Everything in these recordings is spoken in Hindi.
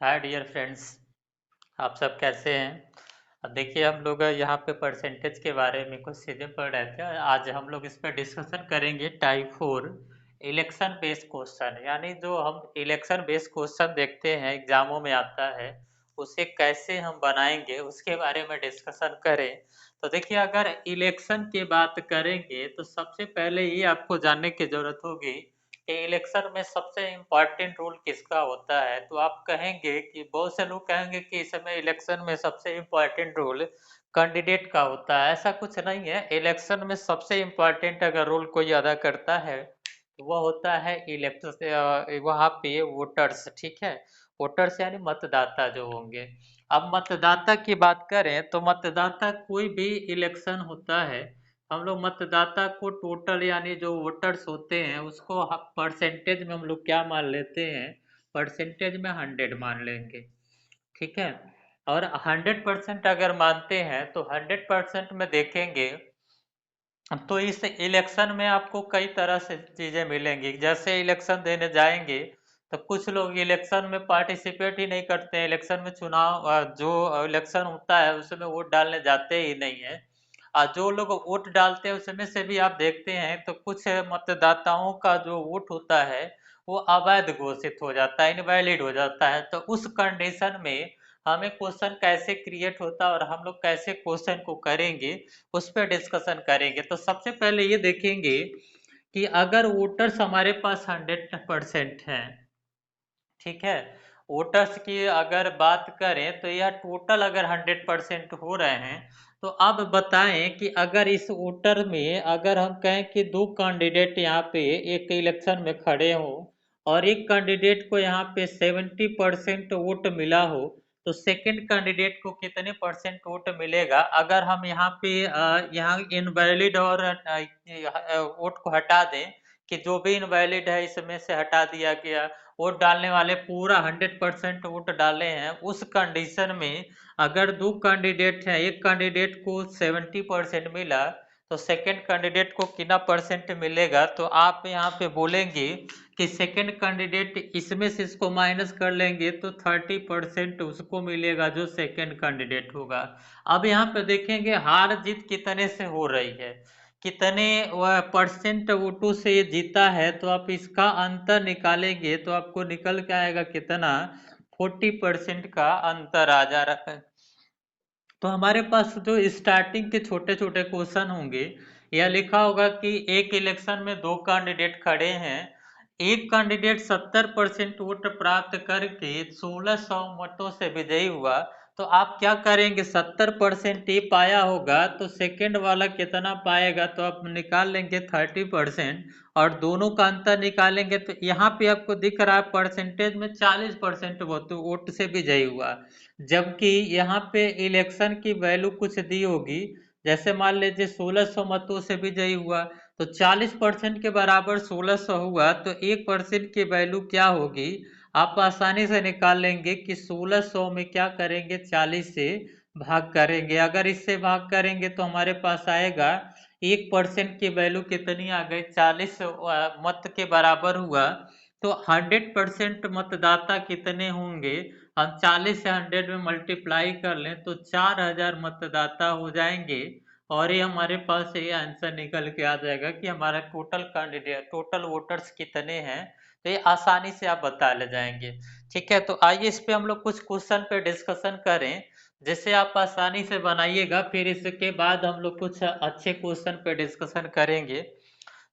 Hi dear friends. आप सब कैसे हैं? अब देखिए हम लोग यहाँ पे परसेंटेज के बारे में कुछ चीज़ें पढ़ रहे थे। आज हम लोग इस पर डिस्कशन करेंगे टाइप 4 इलेक्शन बेस्ड क्वेश्चन, यानी जो हम इलेक्शन बेस्ड क्वेश्चन देखते हैं एग्जामों में आता है, उसे कैसे हम बनाएंगे उसके बारे में डिस्कशन करें। तो देखिए, अगर इलेक्शन की बात करेंगे तो सबसे पहले ये आपको जानने की जरूरत होगी कि इलेक्शन में सबसे इम्पोर्टेंट रोल किसका होता है। तो आप कहेंगे कि बहुत से लोग कहेंगे कि इस समय इलेक्शन में सबसे इम्पोर्टेंट रोल कैंडिडेट का होता है। ऐसा कुछ नहीं है। इलेक्शन में सबसे इम्पोर्टेंट अगर रोल कोई अदा करता है तो वह होता है इलेक्शन, वहाँ पे वोटर्स। ठीक है, वोटर्स यानी मतदाता जो होंगे। अब मतदाता की बात करें तो मतदाता कोई भी इलेक्शन होता है, हम लोग मतदाता को टोटल यानी जो वोटर्स होते हैं उसको परसेंटेज में हम लोग क्या मान लेते हैं, परसेंटेज में 100 मान लेंगे। ठीक है, और 100% अगर मानते हैं तो 100% में देखेंगे तो इस इलेक्शन में आपको कई तरह से चीज़ें मिलेंगी। जैसे इलेक्शन देने जाएंगे तो कुछ लोग इलेक्शन में पार्टिसिपेट ही नहीं करते हैं। इलेक्शन में जो इलेक्शन होता है उसमें वोट डालने जाते ही नहीं है। और जो लोग वोट डालते हैं उसमें से भी आप देखते हैं तो कुछ मतदाताओं का जो वोट होता है वो अवैध घोषित हो जाता है, इनवैलिड हो जाता है। तो उस कंडीशन में हमें क्वेश्चन कैसे क्रिएट होता है और हम लोग कैसे क्वेश्चन को करेंगे उस पर डिस्कशन करेंगे। तो सबसे पहले ये देखेंगे कि अगर वोटर्स हमारे पास 100% हैं, ठीक है, वोटर्स की अगर बात करें तो यह टोटल अगर 100% हो रहे हैं, तो अब बताएं कि अगर इस वोटर में अगर हम कहें कि दो कैंडिडेट यहाँ पे एक इलेक्शन में खड़े हो और एक कैंडिडेट को यहाँ पे 70% वोट मिला हो, तो सेकंड कैंडिडेट को कितने परसेंट वोट मिलेगा। अगर हम यहाँ पे यहाँ इनवैलिड और वोट को हटा दें कि जो भी इनवैलिड है इसमें से हटा दिया गया, वोट डालने वाले पूरा 100% वोट डाले हैं, उस कंडीशन में अगर दो कैंडिडेट हैं, एक कैंडिडेट को 70% मिला तो सेकंड कैंडिडेट को कितना परसेंट मिलेगा। तो आप यहाँ पे बोलेंगे कि सेकंड कैंडिडेट, इसमें से इसको माइनस कर लेंगे तो 30% उसको मिलेगा जो सेकंड कैंडिडेट होगा। अब यहाँ पे देखेंगे हार जीत कितने से हो रही है, कितने वह परसेंट वोटों से ये जीता है। तो आप इसका अंतर निकालेंगे तो आपको निकल के आएगा कितना, 40% का अंतर आ जा रहा है। तो हमारे पास जो स्टार्टिंग के छोटे छोटे क्वेश्चन होंगे, यह लिखा होगा कि एक इलेक्शन में दो कैंडिडेट खड़े हैं, एक कैंडिडेट 70% वोट प्राप्त करके 1600 मतों से विजयी हुआ। तो आप क्या करेंगे, 70% ये पाया होगा तो सेकंड वाला कितना पाएगा, तो आप निकाल लेंगे 30% और दोनों का अंतर निकालेंगे। तो यहाँ पे आपको दिख रहा है परसेंटेज में 40% वोट से विजयी हुआ, जबकि यहाँ पे इलेक्शन की वैल्यू कुछ दी होगी। जैसे मान लीजिए 1600 मतों से विजयी हुआ तो 40% के बराबर 1600 हुआ, तो 1% की वैल्यू क्या होगी, आप आसानी से निकाल लेंगे कि 1600 में क्या करेंगे, 40 से भाग करेंगे। अगर इससे भाग करेंगे तो हमारे पास आएगा 1% की वैल्यू कितनी आ गई, 40 मत के बराबर हुआ। तो 100% मतदाता कितने होंगे, हम 40 से 100 में मल्टीप्लाई कर लें तो 4000 मतदाता हो जाएंगे। और ये हमारे पास ये आंसर निकल के आ जाएगा कि हमारा टोटल कैंडिडेट टोटल वोटर्स कितने हैं। तो ये आसानी से आप बता ले जाएंगे। ठीक है, तो आइए इस पे हम लोग कुछ क्वेश्चन पे डिस्कशन करें जिससे आप आसानी से बनाइएगा। फिर इसके बाद हम लोग कुछ अच्छे क्वेश्चन पे डिस्कशन करेंगे।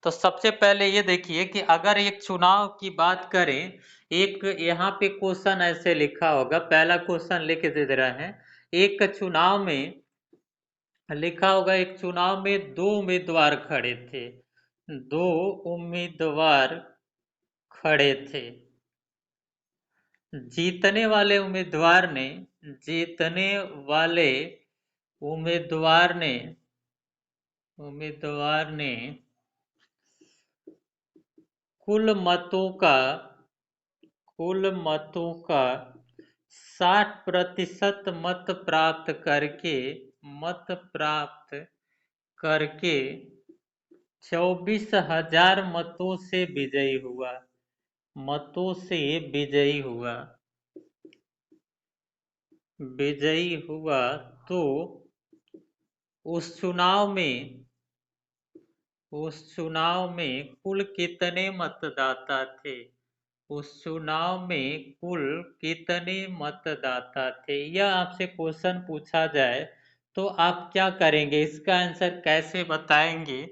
तो सबसे पहले ये देखिए कि अगर एक चुनाव की बात करें, एक यहाँ पे क्वेश्चन ऐसे लिखा होगा, पहला क्वेश्चन लिख दे रहे हैं। एक चुनाव में लिखा होगा, एक चुनाव में दो उम्मीदवार खड़े थे, दो उम्मीदवार खड़े थे। जीतने वाले उम्मीदवार ने जीतने वाले उम्मीदवार ने उम्मीदवार ने कुल मतों का कुल मतों का 60% मत प्राप्त करके 24,000 मतों से विजयी हुआ। मतों से विजयी हुआ। विजयी हुआ तो उस चुनाव में उस चुनाव में कुल कितने मतदाता थे? उस चुनाव में कुल कितने मतदाता थे? यह आपसे क्वेश्चन पूछा जाए तो आप क्या करेंगे, इसका आंसर कैसे बताएंगे?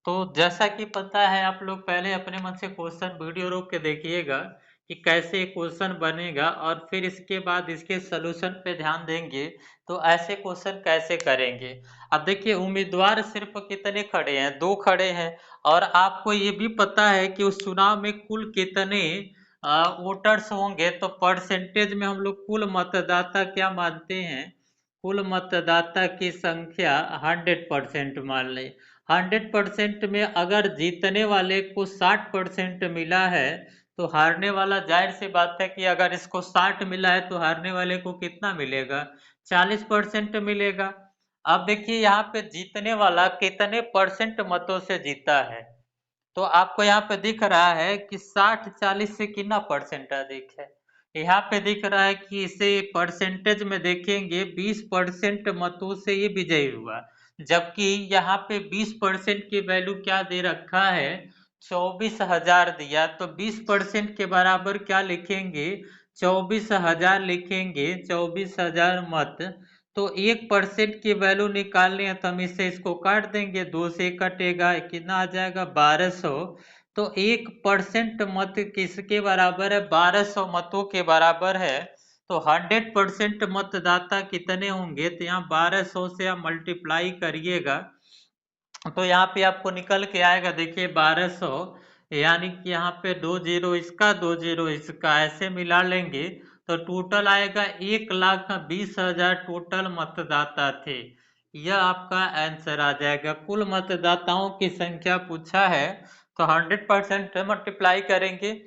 तो जैसा कि पता है, आप लोग पहले अपने मन से क्वेश्चन वीडियो रोक के देखिएगा कि कैसे क्वेश्चन बनेगा, और फिर इसके बाद इसके सलूशन पे ध्यान देंगे तो ऐसे क्वेश्चन कैसे करेंगे। अब देखिए, उम्मीदवार सिर्फ कितने खड़े हैं? 2 खड़े हैं। और आपको ये भी पता है कि उस चुनाव में कुल कितने वोटर्स होंगे, तो परसेंटेज में हम लोग कुल मतदाता क्या मानते हैं? कुल मतदाता की संख्या 100% मान लें। 100% में अगर जीतने वाले को 60% मिला है तो हारने वाला, जाहिर सी बात है कि अगर इसको 60 मिला है तो हारने वाले को कितना मिलेगा? 40% मिलेगा। अब देखिए, यहाँ पे जीतने वाला कितने परसेंट मतों से जीता है, तो आपको यहाँ पे दिख रहा है कि 60-40 से कितना परसेंट अधिक है। यहाँ पे दिख रहा है कि इसे परसेंटेज में देखेंगे 20% मतों से ये विजयी हुआ, जबकि यहाँ पे 20% की वैल्यू क्या दे रखा है? 24,000 दिया। तो 20% के बराबर क्या लिखेंगे? 24,000 लिखेंगे, 24,000 मत। तो 1% की वैल्यू निकालनी है तो हम इसको काट देंगे, 2 से कटेगा, कितना आ जाएगा? 1200। तो 1% मत किसके बराबर है? 1200 मतों के बराबर है। तो 100% मतदाता कितने होंगे? तो यहाँ 1200 से आप मल्टीप्लाई करिएगा तो यहाँ पे आपको निकल के आएगा, देखिए 1200, यानी कि यहाँ पे 2 जीरो इसका, 2 जीरो इसका, ऐसे मिला लेंगे तो टोटल आएगा 1,20,000 टोटल मतदाता थे। यह आपका आंसर आ जाएगा। कुल मतदाताओं की संख्या पूछा है तो 100% मल्टीप्लाई करेंगे।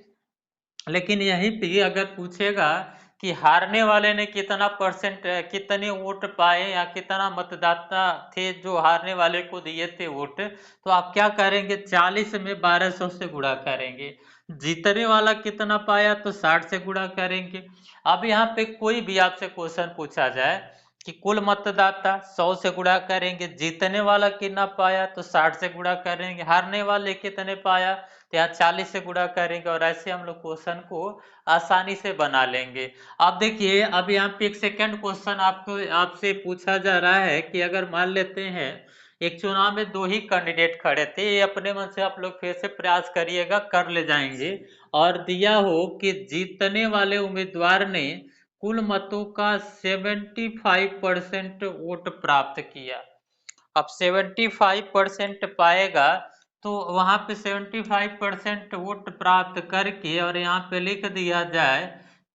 लेकिन यहीं पे अगर पूछेगा कि हारने वाले ने कितना परसेंट, कितने वोट पाए या कितना मतदाता थे जो हारने वाले को दिए थे वोट, तो आप क्या करेंगे? 40 में 1200 से गुणा करेंगे। जीतने वाला कितना पाया तो 60 से गुणा करेंगे। अब यहाँ पे कोई भी आपसे क्वेश्चन पूछा जाए कि कुल मतदाता 100 से गुणा करेंगे, जीतने वाला कितना पाया तो 60 से गुणा करेंगे, हारने वाले कितने पाया तो यहाँ 40 से गुणा करेंगे, और ऐसे हम लोग क्वेश्चन को आसानी से बना लेंगे। अब देखिए, अब यहाँ पे एक सेकंड क्वेश्चन आपको आपसे पूछा जा रहा है कि अगर मान लेते हैं एक चुनाव में 2 ही कैंडिडेट खड़े थे, ये अपने मन से आप लोग फिर से प्रयास करिएगा, कर ले जाएंगे, और दिया हो कि जीतने वाले उम्मीदवार ने कुल मतों का 75% वोट प्राप्त किया। अब 75% पाएगा तो वहां पे 75% वोट प्राप्त करके और यहाँ पे लिख दिया जाए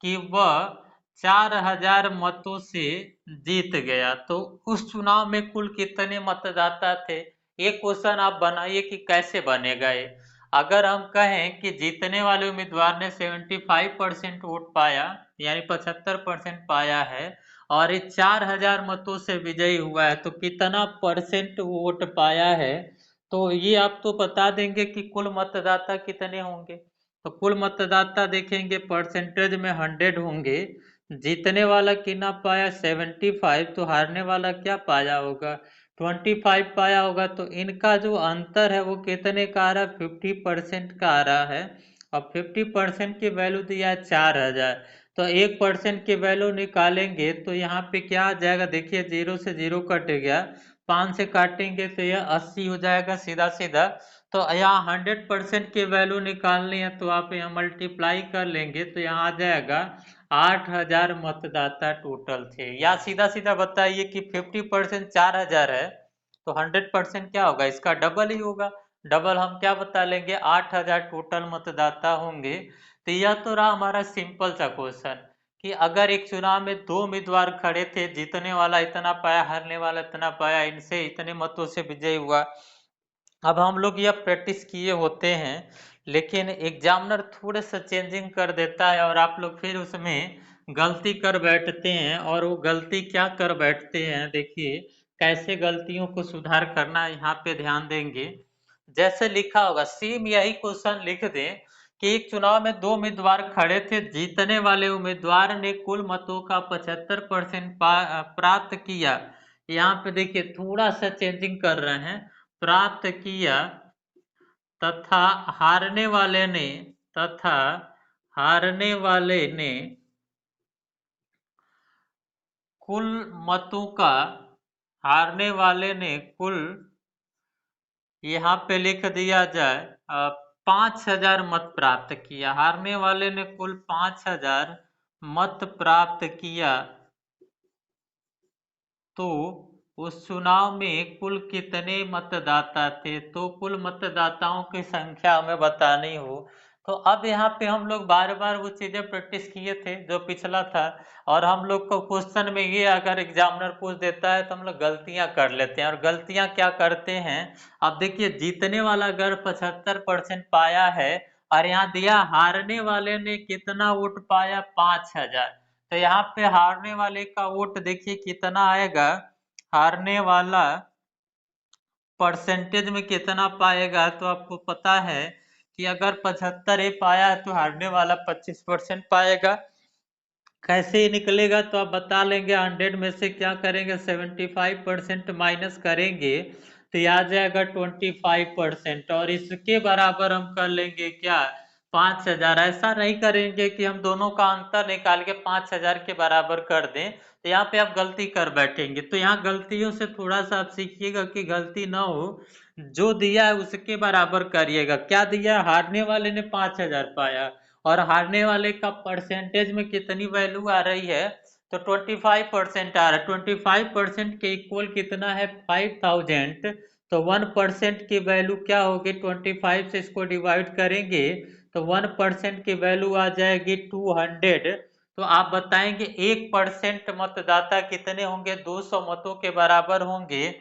कि वह 4,000 मतों से जीत गया, तो उस चुनाव में कुल कितने मतदाता थे? ये क्वेश्चन आप बनाइए कि कैसे बनेगा ये। अगर हम कहें कि जीतने वाले उम्मीदवार ने 75% वोट पाया, यानी 75% पाया है, और ये 4,000 मतों से विजयी हुआ है, तो कितना परसेंट वोट पाया है? तो ये आप तो बता देंगे कि कुल मतदाता कितने होंगे। तो कुल मतदाता देखेंगे परसेंटेज में 100 होंगे। जीतने वाला कितना पाया? 75। तो हारने वाला क्या पाया होगा? 25 पाया होगा। तो इनका जो अंतर है वो कितने का आ रहा है? 50% का आ रहा है। और 50% की वैल्यू दिया है 4,000। तो 1% की वैल्यू निकालेंगे तो यहाँ पे क्या आ जाएगा? देखिए, 0 से 0 कट गया, 5 से काटेंगे तो यह 80 हो जाएगा सीधा सीधा। तो यहाँ 100% की वैल्यू निकालनी है तो आप यहाँ मल्टीप्लाई कर लेंगे तो यहाँ आ जाएगा 8,000 मतदाता टोटल थे। या सीधा सीधा बताइए कि 50% 4,000 है तो 100% क्या होगा? इसका डबल ही होगा। डबल हम क्या बता लेंगे? 8,000 टोटल मतदाता होंगे। तो यह तो रहा हमारा सिंपल सा क्वेश्चन कि अगर एक चुनाव में 2 उम्मीदवार खड़े थे, जीतने वाला इतना पाया, हारने वाला इतना पाया, इनसे इतने मतों से विजय हुआ। अब हम लोग यह प्रैक्टिस किए होते हैं, लेकिन एग्जामिनर थोड़े सा चेंजिंग कर देता है और आप लोग फिर उसमें गलती कर बैठते हैं। और वो गलती क्या कर बैठते हैं, देखिए कैसे गलतियों को सुधार करना है, यहाँ पे ध्यान देंगे। जैसे लिखा होगा, सेम यही क्वेश्चन लिख दें कि एक चुनाव में 2 उम्मीदवार खड़े थे। जीतने वाले उम्मीदवार ने कुल मतों का 75% प्राप्त किया। यहाँ पे देखिए थोड़ा सा चेंजिंग कर रहे हैं, प्राप्त किया, तथा हारने वाले ने तथा हारने वाले ने कुल मतों का हारने वाले ने कुल, यहाँ पे लिख दिया जाए 5,000 मत प्राप्त किया। हारने वाले ने कुल 5,000 मत प्राप्त किया। तो उस चुनाव में कुल कितने मतदाता थे? तो कुल मतदाताओं की संख्या हमें बतानी हो। तो अब यहाँ पे हम लोग बार बार वो चीजें प्रैक्टिस किए थे जो पिछला था, और हम लोग को क्वेश्चन में ये अगर एग्जामिनर पूछ देता है तो हम लोग गलतियां कर लेते हैं। और गलतियां क्या करते हैं, अब देखिए जीतने वाला अगर 75% पाया है और यहाँ दिया हारने वाले ने कितना वोट पाया, 5,000, तो यहाँ पे हारने वाले का वोट देखिए कितना आएगा। हारने वाला परसेंटेज में कितना पाएगा, तो आपको पता है कि अगर 75 पाया है तो हारने वाला 25% पाएगा। कैसे निकलेगा तो आप बता लेंगे। 100 में से क्या करेंगे, 75% माइनस करेंगे तो ये आ जाएगा 25%, और इसके बराबर हम कर लेंगे क्या, 5,000। ऐसा नहीं करेंगे कि हम दोनों का अंतर निकाल के 5,000 के बराबर कर दें, तो यहाँ पे आप गलती कर बैठेंगे। तो यहाँ गलतियों से थोड़ा सा आप सीखिएगा कि गलती ना हो, जो दिया है उसके बराबर करिएगा। क्या दिया, हारने वाले ने 5,000 पाया और हारने वाले का परसेंटेज में कितनी वैल्यू आ रही है, तो 25% आ रहा है। 25% के इक्वल कितना है, 5,000। तो 1% की वैल्यू क्या होगी, 25 से इसको डिवाइड करेंगे तो 1% की वैल्यू आ जाएगी 200। तो आप बताएंगे 1% मतदाता कितने होंगे, 200 मतों के बराबर होंगे।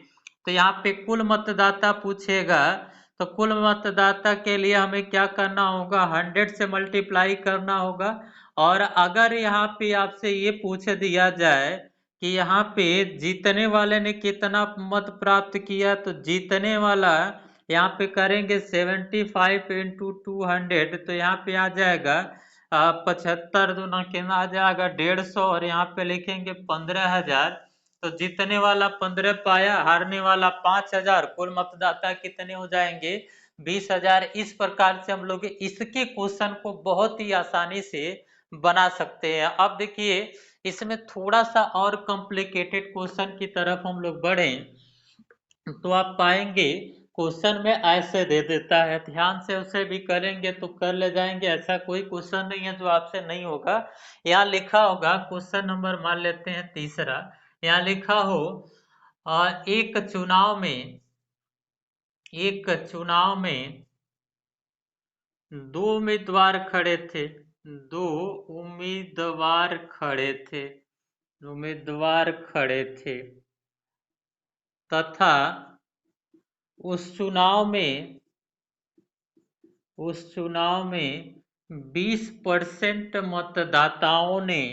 तो यहाँ पे कुल मतदाता पूछेगा, तो कुल मतदाता के लिए हमें क्या करना होगा, 100 से मल्टीप्लाई करना होगा। और अगर यहाँ पे आपसे ये पूछ दिया जाए कि यहाँ पे जीतने वाले ने कितना मत प्राप्त किया, तो जीतने वाला यहाँ पे करेंगे 75 इंटू 200, तो यहाँ पे आ जाएगा 75 दूना कितना आ जाएगा 150, और यहाँ पे लिखेंगे 15,000। तो जीतने वाला 15 पाया, हारने वाला 5,000, कुल मतदाता कितने हो जाएंगे, 20,000। इस प्रकार से हम लोग इसके क्वेश्चन को बहुत ही आसानी से बना सकते हैं। अब देखिए इसमें थोड़ा सा और कॉम्प्लिकेटेड क्वेश्चन की तरफ हम लोग बढ़े तो आप पाएंगे क्वेश्चन में ऐसे दे देता है, ध्यान से उसे भी करेंगे तो कर ले जाएंगे। ऐसा कोई क्वेश्चन नहीं है जो आपसे नहीं होगा। यहाँ लिखा होगा क्वेश्चन नंबर मान लेते हैं तीसरा, यहाँ लिखा हो एक चुनाव में दो उम्मीदवार खड़े थे, दो उम्मीदवार खड़े थे उम्मीदवार खड़े थे, तथा उस चुनाव में 20% मतदाताओं ने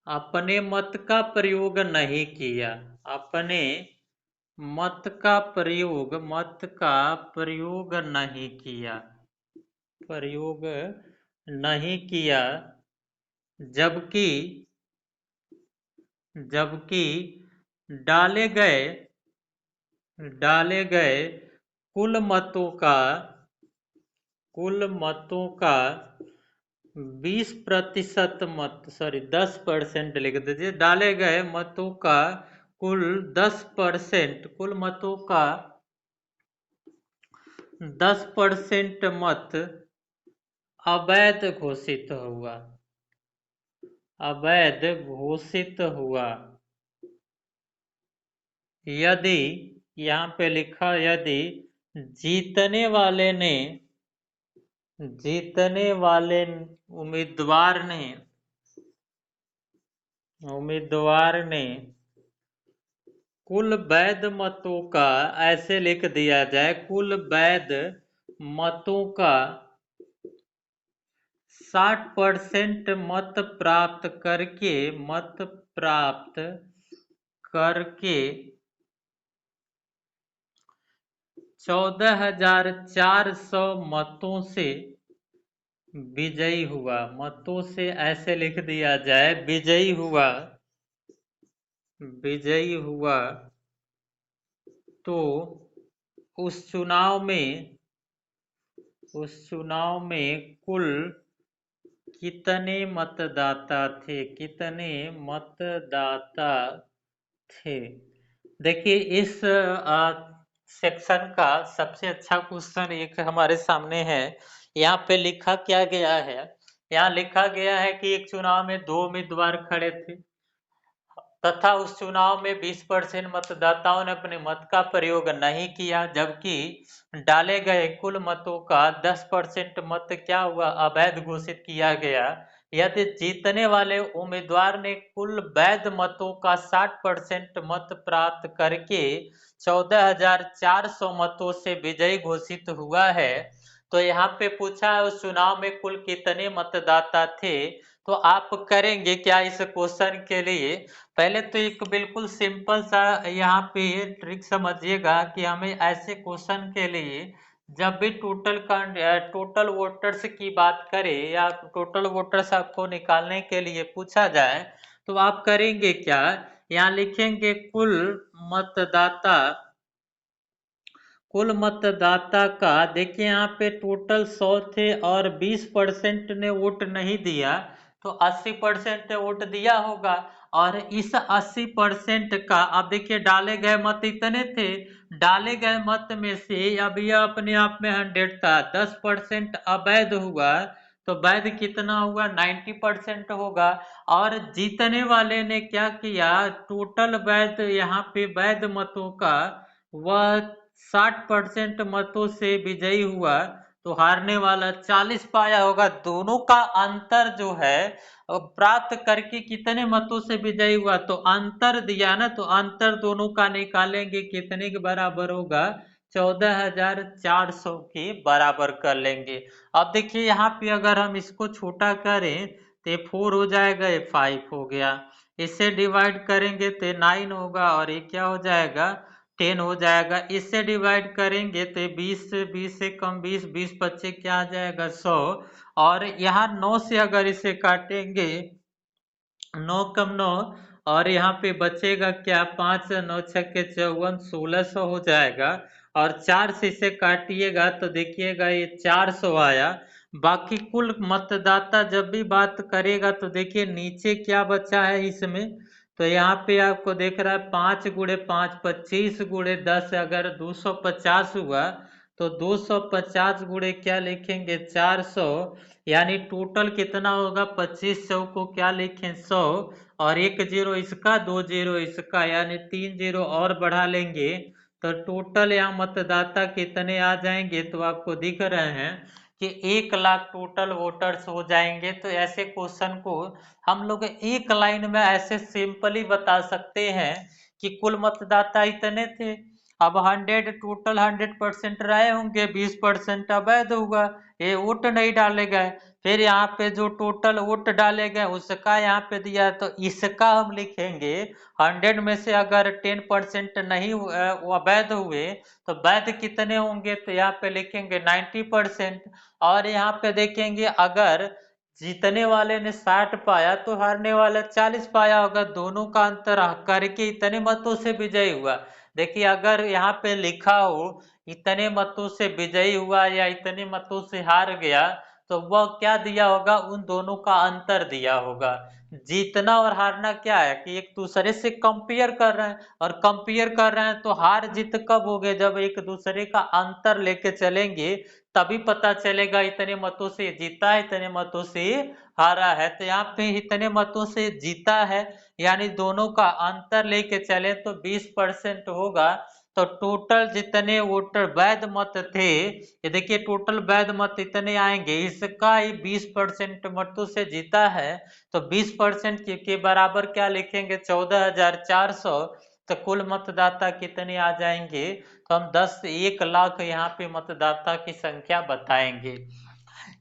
अपने मत का प्रयोग नहीं किया, अपने मत का प्रयोग नहीं किया, जबकि जबकि डाले गए डाले गए कुल मतों का 20% मत, सॉरी 10% लिख दीजिए, डाले गए मतों का कुल 10%, कुल मतों का 10% मत अवैध घोषित हुआ, अवैध घोषित हुआ, यदि, यहाँ पे लिखा यदि जीतने वाले ने जीतने वाले उम्मीदवार ने कुल वैध मतों का, ऐसे लिख दिया जाए, कुल वैध मतों का 60% मत प्राप्त करके 14,400 मतों से विजयी हुआ। मतों से ऐसे लिख दिया जाए, विजयी हुआ, विजयी हुआ, तो उस चुनाव में, उस चुनाव में कुल कितने मतदाता थे, कितने मतदाता थे। देखिए इस सेक्शन का सबसे अच्छा क्वेश्चन एक हमारे सामने है। यहाँ पे लिखा क्या गया है, यहाँ लिखा गया है कि एक चुनाव में 2 उम्मीदवार खड़े थे तथा उस चुनाव में 20% मतदाताओं ने अपने मत का प्रयोग नहीं किया, जबकि डाले गए कुल मतों का 10% मत क्या हुआ, अवैध घोषित किया गया। यदि जीतने वाले उम्मीदवार ने कुल वैध मतों का 60% मत प्राप्त करके 14,400 मतों से विजयी घोषित हुआ है, तो यहाँ पे पूछा है उस चुनाव में कुल कितने मतदाता थे। तो आप करेंगे क्या इस क्वेश्चन के लिए, पहले तो एक बिल्कुल सिंपल सा यहाँ पे ट्रिक समझिएगा कि हमें ऐसे क्वेश्चन के लिए जब भी टोटल वोटर्स की बात करें या टोटल वोटर्स आपको निकालने के लिए पूछा जाए, तो आप करेंगे क्या, यहाँ लिखेंगे कुल मतदाता, कुल मतदाता का, देखिए यहाँ पे टोटल 100 थे और 20% ने वोट नहीं दिया, तो 80% वोट दिया होगा। और इस 80% का अब देखिए डाले गए मत इतने थे, डाले गए मत में से अब यह अपने आप में 100 था, 10% अवैध हुआ, तो वैध कितना हुआ, 90% होगा। और जीतने वाले ने क्या किया, टोटल वैध यहाँ पे वैध मतों का वह 60% मतों से विजयी हुआ, तो हारने वाला 40 पाया होगा। दोनों का अंतर जो है प्राप्त करके कितने मतों से विजयी हुआ, तो अंतर दिया ना, तो अंतर दोनों का निकालेंगे, कितने के बराबर होगा, 14,400 के बराबर कर लेंगे। अब देखिए यहाँ पे अगर हम इसको छोटा करें तो 4 हो जाएगा, ये 5 हो गया, इससे डिवाइड करेंगे तो 9 होगा और ये क्या हो जाएगा, 10 हो जाएगा। इससे डिवाइड करेंगे तो 20 से 20 से कम 20, 20 25 क्या आ जाएगा, 100। और यहाँ 9 से अगर इसे काटेंगे, 9 कम 9, और यहाँ पे बचेगा क्या, 5 9 छक्के 54, 1600 हो जाएगा। और 4 से इसे काटिएगा तो देखिएगा ये 400 आया। बाकी कुल मतदाता जब भी बात करेगा तो देखिए नीचे क्या बचा है इसमें, तो यहाँ पे आपको देख रहा है 5 गुणे 5 25 गुणे 10, अगर 250 हुआ तो 250 गुणे क्या लिखेंगे, 400, यानी टोटल कितना होगा, 25 सौ को क्या लिखें, 100, और 1 जीरो इसका, 2 जीरो इसका, यानी 3 जीरो और बढ़ा लेंगे तो टोटल यहाँ मतदाता कितने आ जाएंगे, तो आपको दिख रहे हैं कि 1 लाख टोटल वोटर्स हो जाएंगे। तो ऐसे क्वेश्चन को हम लोग एक लाइन में ऐसे सिंपली बता सकते हैं कि कुल मतदाता इतने थे। अब 100 टोटल 100% रहे होंगे, 20% अवैध हुआ, ये वोट नहीं डाले गए। फिर यहाँ पे जो टोटल वोट डाले गए उसका यहाँ पे दिया, तो इसका हम लिखेंगे 100 में से अगर 10% नहीं अवैध हुए तो वैध कितने होंगे, तो यहाँ पे लिखेंगे 90%। और यहाँ पे देखेंगे अगर जीतने वाले ने 60 पाया तो हारने वाला 40 पाया होगा, दोनों का अंतर करके इतने मतों से विजयी हुआ। देखिए अगर यहाँ पे लिखा हो इतने मतों से विजयी हुआ या इतने मतों से हार गया, तो वह क्या दिया होगा, उन दोनों का अंतर दिया होगा। जीतना और हारना क्या है कि एक दूसरे से कंपेयर कर रहे हैं, और कंपेयर कर रहे हैं तो हार जीत कब होगे, जब एक दूसरे का अंतर लेके चलेंगे तभी पता चलेगा इतने मतों से जीता है, इतने मतों से हारा है। तो यहाँ पे इतने मतों से जीता है, यानी दोनों का अंतर लेके चले तो 20% होगा। तो टोटल जितने वोटर वैध मत थे, ये देखिए टोटल वैध मत इतने आएंगे, इसका ही 20% मतों से जीता है, तो 20% के बराबर क्या लिखेंगे, 14,400। तो कुल मतदाता कितने आ जाएंगे, तो हम 1 लाख यहाँ पे मतदाता की संख्या बताएंगे।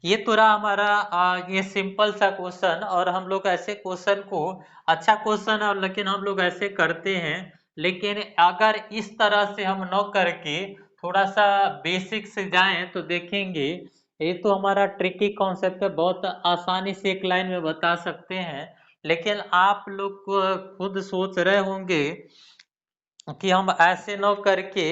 ये तो रहा हमारा ये सिंपल सा क्वेश्चन। और हम लोग ऐसे क्वेश्चन को, अच्छा क्वेश्चन है लेकिन हम लोग ऐसे करते हैं, लेकिन अगर इस तरह से हम न करके थोड़ा सा बेसिक से जाएं तो देखेंगे, ये तो हमारा ट्रिकी कॉन्सेप्ट है, बहुत आसानी से एक लाइन में बता सकते हैं, लेकिन आप लोग को खुद सोच रहे होंगे कि हम ऐसे न करके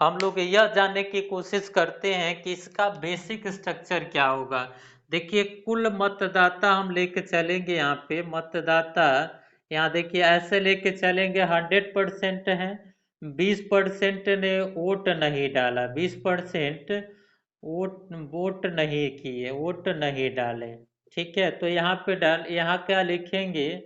हम लोग यह जानने की कोशिश करते हैं कि इसका बेसिक स्ट्रक्चर क्या होगा। देखिए कुल मतदाता हम लेके चलेंगे, यहाँ पे मतदाता, यहाँ देखिए ऐसे लेके चलेंगे 100% हैं, 20% ने वोट नहीं डाला, 20% वोट वोट नहीं किए, वोट नहीं डाले। ठीक है, तो यहाँ पे यहाँ क्या लिखेंगे,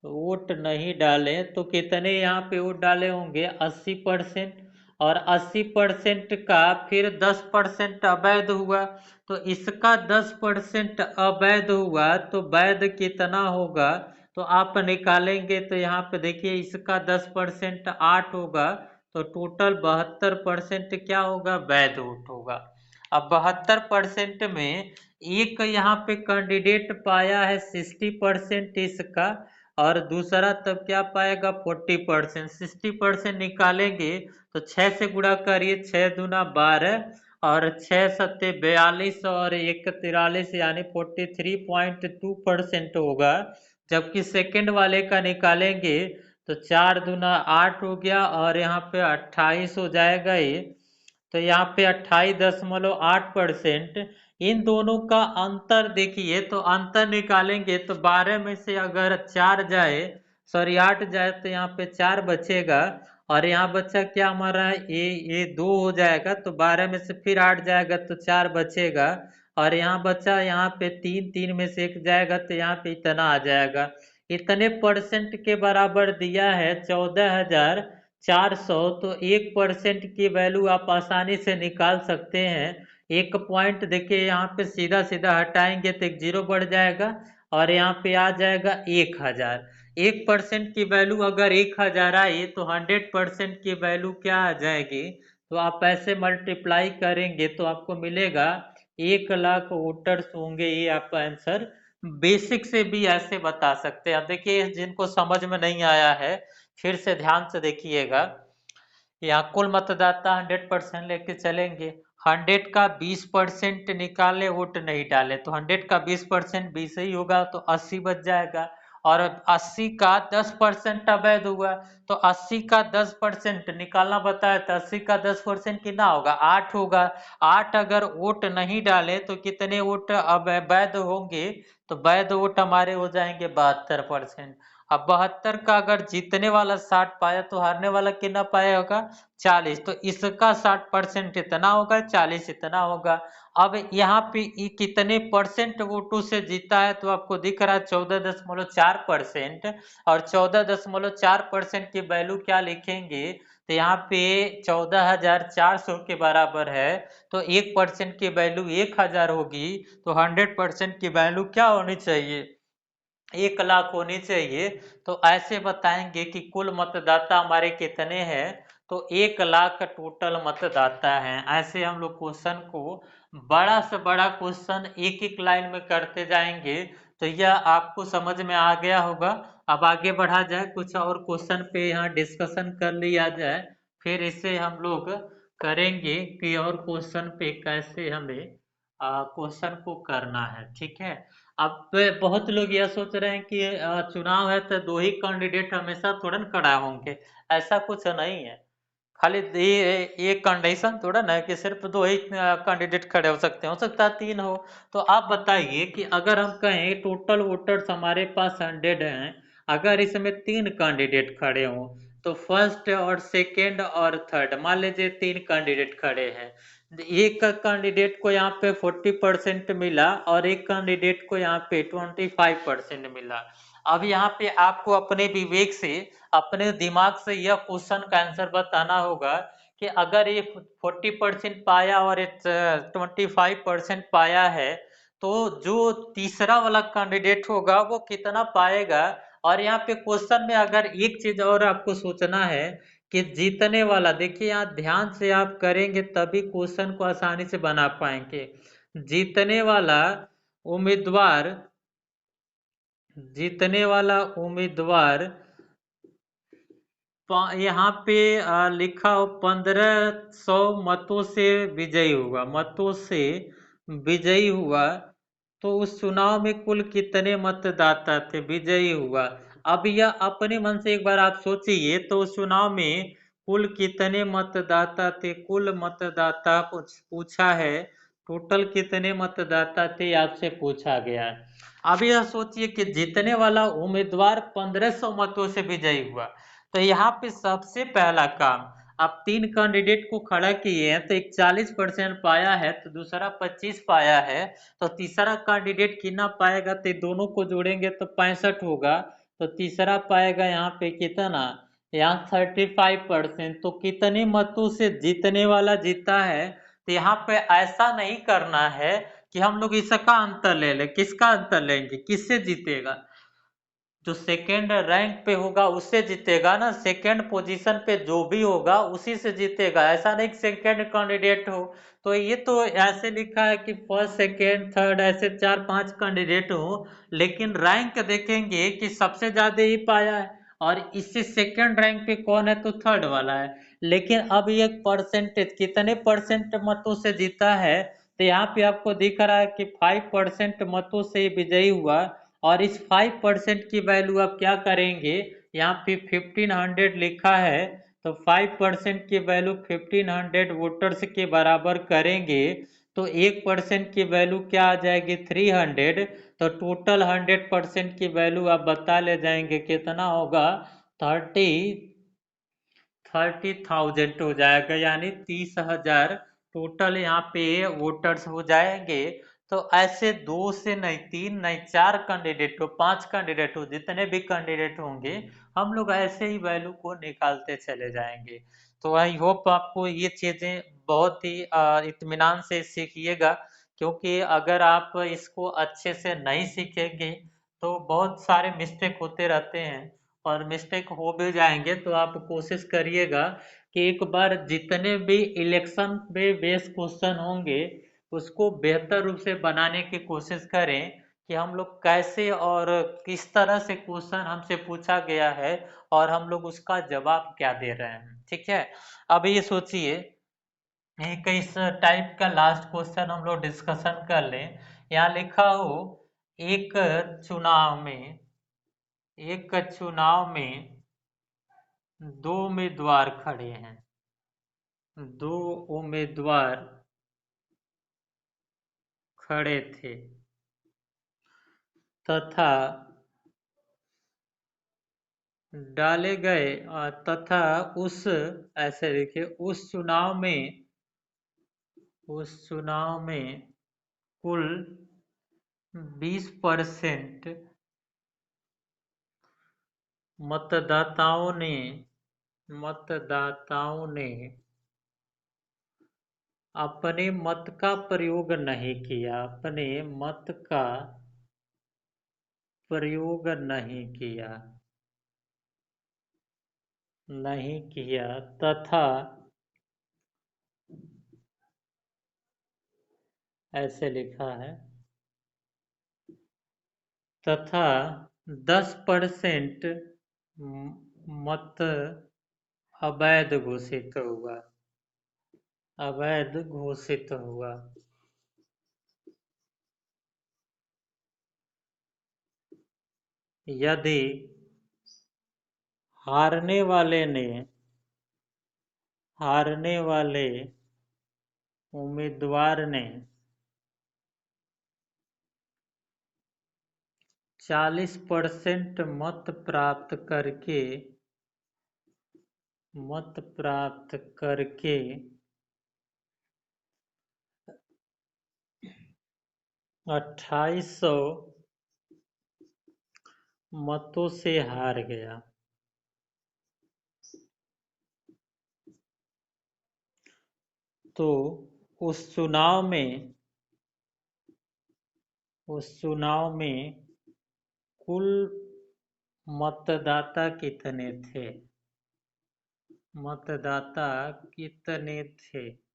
वोट नहीं डाले तो कितने यहाँ पे वोट डाले होंगे, 80%। और 80% का फिर 10% अवैध हुआ, तो इसका 10% अवैध हुआ तो वैध कितना होगा, तो आप निकालेंगे तो यहाँ पे देखिए इसका 10% 8 होगा, तो टोटल 72% क्या होगा, वैध वोट होगा। अब 72% में एक यहाँ पे कैंडिडेट पाया है 60% इसका, और दूसरा तब क्या पाएगा 40%। 60% निकालेंगे तो 6 से गुणा करिए, 6 दूना 12 और 6 सत्ते 42 और 1 43, यानी 43.2% होगा। जबकि सेकंड वाले का निकालेंगे तो 4 दूना 8 हो गया और यहाँ पे 28 हो जाएगा ये, तो यहाँ पे 28.8%। इन दोनों का अंतर देखिए, तो अंतर निकालेंगे तो 12 में से अगर 4 जाए, सॉरी 8 जाए, तो यहाँ पे 4 बचेगा, और यहाँ बच्चा क्या हमारा ये 2 हो जाएगा, तो 12 में से फिर 8 जाएगा तो 4 बचेगा, और यहाँ बचा यहाँ पे 3, 3 में से 1 जाएगा तो यहाँ पे इतना आ जाएगा। इतने परसेंट के बराबर दिया है 14,400, तो 1% की वैल्यू आप आसानी से निकाल सकते हैं। एक पॉइंट देखिए यहाँ पे सीधा सीधा हटाएंगे तो एक जीरो बढ़ जाएगा, और यहाँ पे आ जाएगा 1,000। 1% की वैल्यू अगर 1,000 आई तो 100% की वैल्यू क्या आ जाएगी, तो आप ऐसे मल्टीप्लाई करेंगे तो आपको मिलेगा 1,00,000 वोटर्स होंगे। ये आपका आंसर बेसिक से भी ऐसे बता सकते हैं। अब देखिए जिनको समझ में नहीं आया है फिर से ध्यान से देखिएगा, यहाँ कुल मतदाता 100% लेके चलेंगे, 100 का 20% निकाले वोट नहीं डाले, तो 100 का 20% 20 ही होगा, तो 80 बच जाएगा। और 80 का 10% अवैध हुआ, तो 80 का 10% निकालना बताया, तो 80 का 10% कितना होगा, 8 होगा। 8 अगर वोट नहीं डाले तो कितने वोट अब वैध होंगे, तो वैध वोट हमारे हो जाएंगे 72%। अब 72 का अगर जीतने वाला 60 पाया तो हारने वाला कितना पाया होगा, 40, तो इसका 60% इतना होगा, 40 इतना होगा। अब यहाँ पे कितने परसेंट वोटों से जीता है, तो आपको दिख रहा है 14.4%, और 14.4% की वैल्यू क्या लिखेंगे, तो यहाँ पे 14,400 के बराबर है, तो 1% की वैल्यू 1,000 होगी, तो 100% की वैल्यू क्या होनी चाहिए, 1,00,000 होनी चाहिए। तो ऐसे बताएंगे कि कुल मतदाता हमारे कितने हैं, तो 1,00,000 टोटल मतदाता हैं। ऐसे हम लोग क्वेश्चन को बड़ा से बड़ा क्वेश्चन एक एक लाइन में करते जाएंगे, तो यह आपको समझ में आ गया होगा। अब आगे बढ़ा जाए, कुछ और क्वेश्चन पे यहाँ डिस्कशन कर लिया जाए, फिर इसे हम लोग करेंगे कि और क्वेश्चन पे कैसे हमें क्वेश्चन को करना है। ठीक है, अब बहुत लोग यह सोच रहे हैं कि चुनाव है तो दो ही कैंडिडेट हमेशा थोड़ा ना खड़ा होंगे, ऐसा कुछ नहीं है। खाली ये कंडीशन थोड़ा ना है कि सिर्फ दो ही कैंडिडेट खड़े हो सकते हैं, हो सकता है 3 हो। तो आप बताइए कि अगर हम कहें टोटल वोटर्स हमारे पास 100 हैं, अगर इसमें 3 कैंडिडेट खड़े हों, तो फर्स्ट और सेकंड और थर्ड, मान लीजिए 3 कैंडिडेट खड़े हैं, एक कैंडिडेट को यहाँ पे 40% मिला और एक कैंडिडेट को यहाँ पे 25% मिला। अब यहाँ पे आपको अपने विवेक से, अपने दिमाग से यह क्वेश्चन का आंसर बताना होगा कि अगर ये 40% पाया और 25% पाया है, तो जो तीसरा वाला कैंडिडेट होगा वो कितना पाएगा। और यहाँ पे क्वेश्चन में अगर एक चीज और आपको सोचना है कि जीतने वाला, देखिए यहाँ ध्यान से आप करेंगे तभी क्वेश्चन को आसानी से बना पाएंगे। जीतने वाला उम्मीदवार, जीतने वाला उम्मीदवार यहाँ पे लिखा हो 1500 मतों से विजयी हुआ, मतों से विजयी हुआ। तो उस चुनाव में कुल कितने मतदाता थे, विजयी हुआ। अब यह अपने मन से एक बार आप सोचिए, तो उस चुनाव में कुल कितने मतदाता थे, कुल मतदाता पूछा है, टोटल कितने मतदाता थे आपसे पूछा गया है। अब यह सोचिए कि जीतने वाला उम्मीदवार 1500 मतों से विजयी हुआ। तो यहाँ पे सबसे पहला काम, आप तीन कैंडिडेट को खड़ा किए हैं, तो एक 40% पाया है, तो दूसरा 25 पाया है, तो तीसरा कैंडिडेट कितना पाएगा, तो दोनों को जोड़ेंगे तो 65 होगा। तो तीसरा पाएगा यहाँ पे कितना, यहाँ 35%। तो कितने मतों से जीतने वाला जीता है। तो यहाँ पे ऐसा नहीं करना है कि हम लोग इसका अंतर ले लें। किसका अंतर लेंगे, किससे जीतेगा, जो सेकेंड रैंक पे होगा उससे जीतेगा ना। सेकेंड पोजीशन पे जो भी होगा उसी से जीतेगा, ऐसा नहीं कि सेकेंड कैंडिडेट हो। तो ये तो ऐसे लिखा है कि फर्स्ट सेकेंड थर्ड ऐसे 4-5 कैंडिडेट हो, लेकिन रैंक देखेंगे कि सबसे ज्यादा ही पाया है, और इससे सेकेंड रैंक पे कौन है, तो थर्ड वाला है। लेकिन अब ये परसेंटेज कितने परसेंट मतों से जीता है, तो यहाँ पे आपको दिख रहा है कि 5% मतों से विजयी हुआ। और इस 5% की वैल्यू आप क्या करेंगे, यहाँ पे 1500 लिखा है, तो 5% की वैल्यू 1500 वोटर्स के बराबर करेंगे, तो 1% की वैल्यू क्या आ जाएगी, 300। तो टोटल 100% की वैल्यू आप बता ले जाएंगे कितना होगा, 30,000 हो जाएगा, यानी 30,000 टोटल यहाँ पे वोटर्स हो जाएंगे। तो ऐसे दो से नहीं, तीन नहीं, चार कैंडिडेट हो, पांच कैंडिडेट हो, जितने भी कैंडिडेट होंगे, हम लोग ऐसे ही वैल्यू को निकालते चले जाएंगे। तो आई होप आपको ये चीजें बहुत ही इत्मीनान से सीखिएगा, क्योंकि अगर आप इसको अच्छे से नहीं सीखेंगे तो बहुत सारे मिस्टेक होते रहते हैं, और मिस्टेक हो भी जाएंगे। तो आप कोशिश करिएगा कि एक बार जितने भी इलेक्शन पे बेस क्वेश्चन होंगे उसको बेहतर रूप से बनाने की कोशिश करें, कि हम लोग कैसे और किस तरह से क्वेश्चन हमसे पूछा गया है और हम लोग उसका जवाब क्या दे रहे हैं। ठीक है, अब ये सोचिए, एक इस टाइप का लास्ट क्वेश्चन हम लोग डिस्कशन कर लें। यहाँ लिखा हो, एक चुनाव में एक चुनाव में दो उम्मीदवार खड़े हैं, दो उम्मीदवार खड़े थे, तथा डाले गए तथा उस, ऐसे लिखिए, उस चुनाव में कुल 20% मतदाताओं ने अपने मत का प्रयोग नहीं किया, अपने मत का प्रयोग नहीं किया तथा, ऐसे लिखा है, तथा 10% मत अवैध घोषित हुआ, अवैध घोषित हुआ। यदि हारने वाले ने हारने वाले उम्मीदवार ने 40% मत प्राप्त करके 2800 मतों से हार गया, तो उस चुनाव में कुल मतदाता कितने थे, मतदाता कितने थे।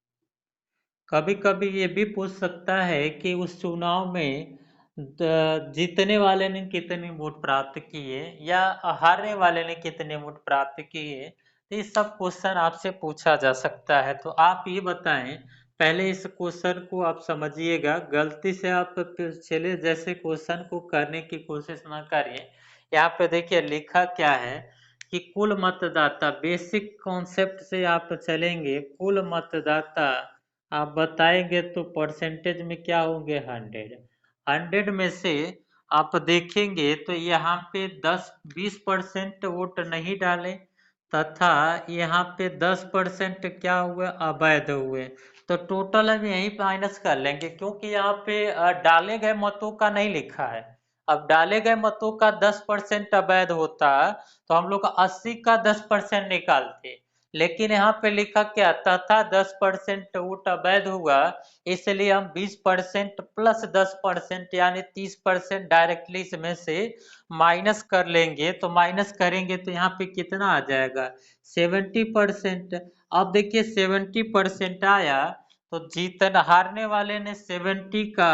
कभी कभी ये भी पूछ सकता है कि उस चुनाव में जीतने वाले ने कितने वोट प्राप्त किए, या हारने वाले ने कितने वोट प्राप्त किए। तो ये सब क्वेश्चन आपसे पूछा जा सकता है। तो आप ये बताएं, पहले इस क्वेश्चन को आप समझिएगा, गलती से आप पिछले जैसे क्वेश्चन को करने की कोशिश ना करिए। यहाँ पे देखिए लिखा क्या है कि कुल मतदाता, बेसिक कॉन्सेप्ट से आप चलेंगे, कुल मतदाता आप बताएंगे तो परसेंटेज में क्या होंगे 100। 100 में से आप देखेंगे तो यहाँ पे 10-20% वोट नहीं डाले, तथा यहाँ पे 10% क्या हुए, अवैध हुए। तो टोटल हम यही माइनस कर लेंगे, क्योंकि यहाँ पे डाले गए मतों का नहीं लिखा है। अब डाले गए मतों का 10% अवैध होता तो हम लोग 80 का 10% निकालते, लेकिन यहाँ पे लिखा क्या, तथा 10% वोट अवैध हुआ, इसलिए हम 20% प्लस 10% यानी 30% डायरेक्टली इसमें से माइनस कर लेंगे। तो माइनस करेंगे तो यहाँ पे कितना आ जाएगा, 70%। अब देखिए 70% आया तो जीतन हारने वाले ने 70 का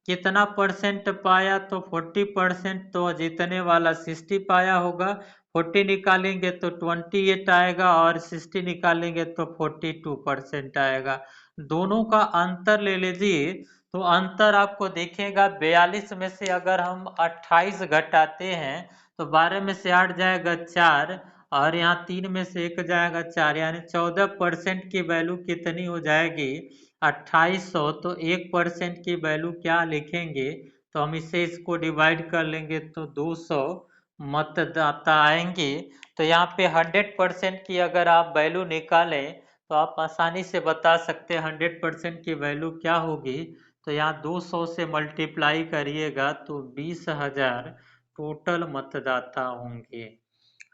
कितना परसेंट पाया, तो 40%। तो जीतने वाला 60 पाया होगा। 40 निकालेंगे तो 28 आएगा और 60 निकालेंगे तो 42% आएगा। दोनों का अंतर ले लीजिए, तो अंतर आपको दिखेगा 42 में से अगर हम 28 घटाते हैं तो 12 में से 8 जाएगा 4, और यहाँ 3 में से 1 जाएगा 4, यानी 14% की वैल्यू कितनी हो जाएगी, 2800। तो 1% की वैल्यू क्या लिखेंगे, तो हम इसको डिवाइड कर लेंगे तो 200 मतदाता आएंगे। तो यहाँ पे 100% की अगर आप वैल्यू निकालें तो आप आसानी से बता सकते हैं 100% की वैल्यू क्या होगी। तो यहाँ 200 से मल्टीप्लाई करिएगा तो 20,000 टोटल मतदाता होंगे।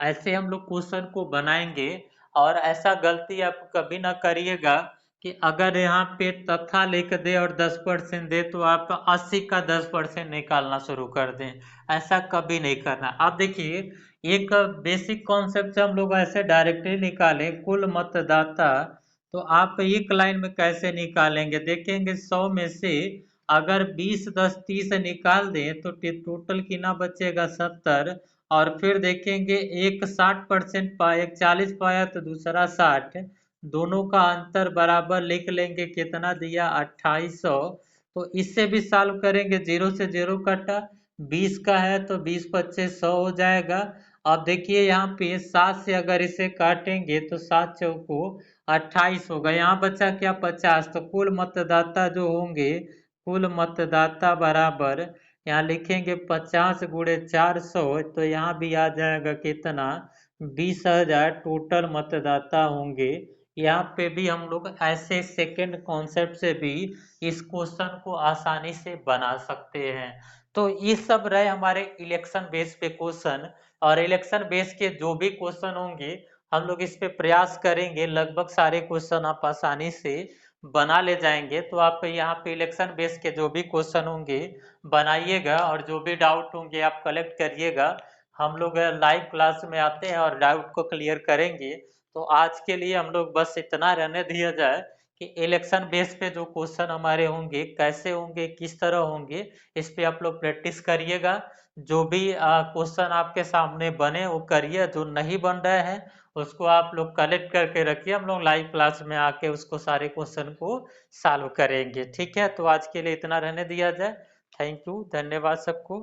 ऐसे हम लोग क्वेश्चन को बनाएंगे। और ऐसा गलती आप कभी ना करिएगा कि अगर यहाँ पे तथा लिख दे और 10% दे तो आप 80 का 10% निकालना शुरू कर दें, ऐसा कभी नहीं करना। आप देखिए एक बेसिक कॉन्सेप्ट से हम लोग ऐसे डायरेक्टली निकालें कुल मतदाता, तो आप एक लाइन में कैसे निकालेंगे, देखेंगे 100 में से अगर 20 10 30 निकाल दें तो टोटल कितना बचेगा, 70। और फिर देखेंगे एक 60% पाया, एक 40 पाया तो दूसरा 60, दोनों का अंतर बराबर लिख लेंगे, कितना दिया 2800। तो इससे भी सॉल्व करेंगे, 0 से 0 कटा, 20 का है तो 20 25 100 हो जाएगा। अब देखिए यहाँ पे 7 से अगर इसे काटेंगे तो 7 चौको 28 होगा, यहाँ बचा क्या 50। तो कुल मतदाता जो होंगे, कुल मतदाता बराबर यहाँ लिखेंगे 50 गुणे 400, तो यहाँ भी आ जाएगा कितना, 20,000 टोटल मतदाता होंगे। यहाँ पे भी हम लोग ऐसे सेकंड कॉन्सेप्ट से भी इस क्वेश्चन को आसानी से बना सकते हैं। तो ये सब रहे हमारे इलेक्शन बेस पे क्वेश्चन, और इलेक्शन बेस के जो भी क्वेश्चन होंगे हम लोग इस पे प्रयास करेंगे, लगभग सारे क्वेश्चन आप आसानी से बना ले जाएंगे। तो आप यहाँ पे इलेक्शन बेस के जो भी क्वेश्चन होंगे बनाइएगा, और जो भी डाउट होंगे आप कलेक्ट करिएगा। हम लोग लाइव क्लास में आते हैं और डाउट को क्लियर करेंगे। तो आज के लिए हम लोग बस इतना रहने दिया जाए कि इलेक्शन बेस पे जो क्वेश्चन हमारे होंगे कैसे होंगे, किस तरह होंगे, इस पे आप लोग प्रैक्टिस करिएगा। जो भी क्वेश्चन आपके सामने बने वो करिए, जो नहीं बन रहे हैं उसको आप लोग कलेक्ट करके रखिए, हम लोग लाइव क्लास में आके उसको सारे क्वेश्चन को सॉल्व करेंगे। ठीक है, तो आज के लिए इतना रहने दिया जाए। थैंक यू, धन्यवाद सबको।